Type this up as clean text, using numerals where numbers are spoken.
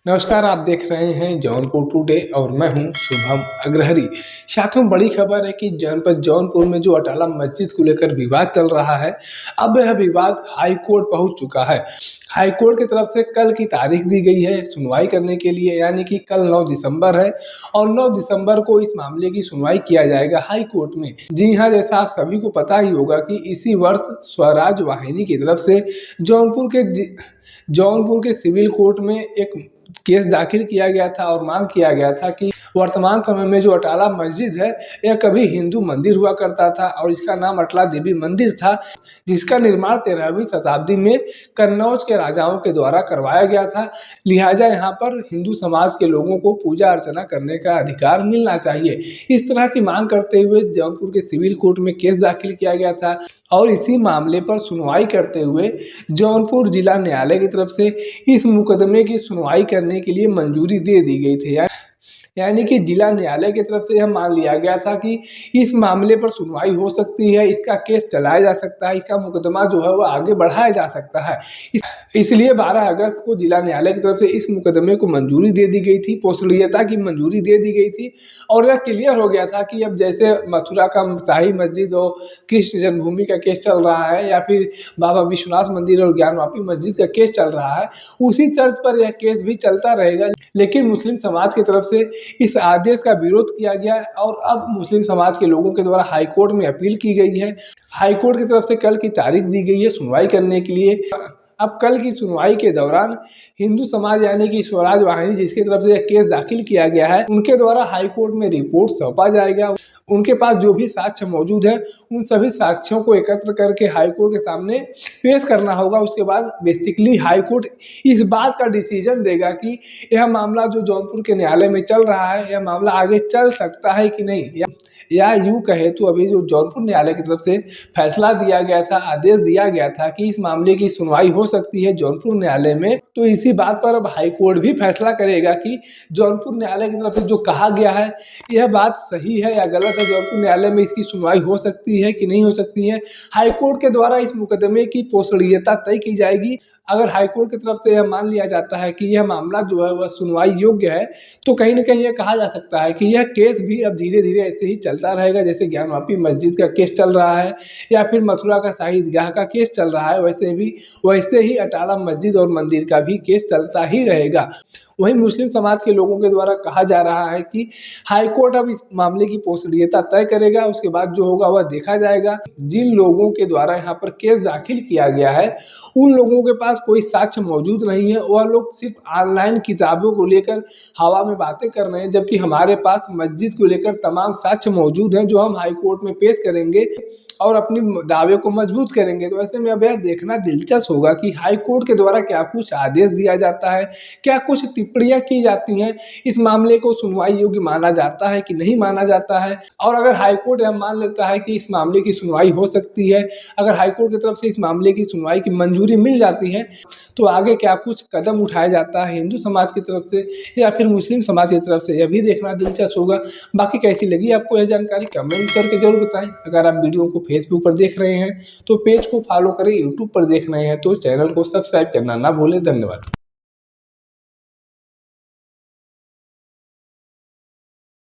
नमस्कार, आप देख रहे हैं जौनपुर टुडे और मैं हूं शुभम अग्रहरी। साथियों, बड़ी खबर है कि जनपद जौनपुर में जो अटाला मस्जिद को लेकर विवाद चल रहा है, अब यह विवाद हाई कोर्ट पहुंच चुका है। हाई कोर्ट की तरफ से कल की तारीख दी गई है सुनवाई करने के लिए, यानी कि कल 9 दिसंबर है और 9 दिसंबर को इस मामले की सुनवाई किया जाएगा हाई कोर्ट में। जी हाँ, जैसा आप सभी को पता ही होगा कि इसी वर्ष स्वराज वाहिनी की तरफ से जौनपुर के सिविल कोर्ट में एक केस दाखिल किया गया था और मांग किया गया था कि वर्तमान समय में जो अटाला मस्जिद है, यह कभी हिंदू मंदिर हुआ करता था और इसका नाम अटला देवी मंदिर था, जिसका निर्माण 13वीं शताब्दी में कन्नौज के राजाओं के द्वारा करवाया गया था। लिहाजा यहाँ पर हिंदू समाज के लोगों को पूजा अर्चना करने का अधिकार मिलना चाहिए। इस तरह की मांग करते हुए जौनपुर के सिविल कोर्ट में केस दाखिल किया गया था और इसी मामले पर सुनवाई करते हुए जौनपुर जिला न्यायालय की तरफ से इस मुकदमे की सुनवाई करने के लिए मंजूरी दे दी गई थी। यानी कि जिला न्यायालय की तरफ से यह मान लिया गया था कि इस मामले पर सुनवाई हो सकती है, इसका केस चलाया जा सकता है, इसका मुकदमा जो है वह आगे बढ़ाया जा सकता है। इसलिए 12 अगस्त को जिला न्यायालय की तरफ से इस मुकदमे को मंजूरी दे दी गई थी, पोषणीयता की मंजूरी दे दी गई थी और यह क्लियर हो गया था कि अब जैसे मथुरा का शाही मस्जिद और कृष्ण जन्मभूमि का केस चल रहा है या फिर बाबा विश्वनाथ मंदिर और ज्ञानवापी मस्जिद का केस चल रहा है, उसी तर्ज पर यह केस भी चलता रहेगा। लेकिन मुस्लिम समाज की तरफ से इस आदेश का विरोध किया गया और अब मुस्लिम समाज के लोगों के द्वारा हाई कोर्ट में अपील की गई है। हाई कोर्ट की तरफ से कल की तारीख दी गई है सुनवाई करने के लिए। अब कल की सुनवाई के दौरान हिंदू समाज यानी कि स्वराज वाहिनी जिसकी तरफ से यह केस दाखिल किया गया है, उनके द्वारा हाई कोर्ट में रिपोर्ट सौंपा जाएगा। उनके पास जो भी साक्ष्य मौजूद है उन सभी साक्ष्यों को एकत्र करके हाई कोर्ट के सामने पेश करना होगा। उसके बाद बेसिकली हाई कोर्ट इस बात का डिसीजन देगा कि यह मामला जो जौनपुर के न्यायालय में चल रहा है, यह मामला आगे चल सकता है कि नहीं, या यूँ कहे तो अभी जो जौनपुर न्यायालय की तरफ से फैसला दिया गया था, आदेश दिया गया था कि इस मामले की सुनवाई हो सकती है जौनपुर न्यायालय में, तो इसी बात पर अब हाई कोर्ट भी फैसला करेगा कि जौनपुर न्यायालय की तरफ से जो कहा गया है यह बात सही है या गलत है। जौनपुर न्यायालय में इसकी सुनवाई हो सकती है कि नहीं हो सकती है। हाई कोर्ट के द्वारा इस मुकदमे की पोषणीयता तय की जाएगी। अगर हाई कोर्ट की तरफ से यह मान लिया जाता है कि यह मामला जो है वह सुनवाई योग्य है, तो कहीं ना कहीं यह कहा जा सकता है कि यह केस भी अब धीरे धीरे ऐसे ही चलता रहेगा। जैसे ज्ञानवापी मस्जिद का केस चल रहा है या फिर मथुरा का शाही ईदगाह का केस चल रहा है, वैसे ही अटाला मस्जिद और मंदिर का भी केस चलता ही रहेगा। वहीं मुस्लिम समाज के लोगों के द्वारा कहा जा रहा है कि हाई कोर्ट अब इस मामले की पोषणीयता तय करेगा, उसके बाद जो होगा वह देखा जाएगा। जिन लोगों के द्वारा यहाँ पर केस दाखिल किया गया है उन लोगों के पास कोई साक्ष्य मौजूद नहीं है, वह लोग सिर्फ ऑनलाइन किताबों को लेकर हवा में बातें कर रहे हैं, जबकि हमारे पास मस्जिद को लेकर तमाम साक्ष्य मौजूद हैं जो हम हाई कोर्ट में पेश करेंगे और अपनी दावे को मजबूत करेंगे। तो ऐसे में अब यह देखना दिलचस्प होगा कि हाई कोर्ट के द्वारा क्या कुछ आदेश दिया जाता है, क्या कुछ टिप्पणियां की जाती हैं, इस मामले को सुनवाई योग्य माना जाता है कि नहीं माना जाता है। और अगर हाई कोर्ट यह मान लेता है कि इस मामले की सुनवाई हो सकती है, अगर हाई कोर्ट की तरफ से इस मामले की सुनवाई की मंजूरी मिल जाती है, तो आगे क्या कुछ कदम उठाया जाता है हिंदू समाज की तरफ से या फिर मुस्लिम समाज की तरफ से, यह भी देखना दिलचस्प होगा। बाकी कैसी लगी आपको यह जानकारी कमेंट करके जरूर बताएं। अगर आप वीडियो को फेसबुक पर देख रहे हैं तो पेज को फॉलो करें, यूट्यूब पर देख रहे हैं तो चैनल को सब्सक्राइब करना ना भूलें। धन्यवाद।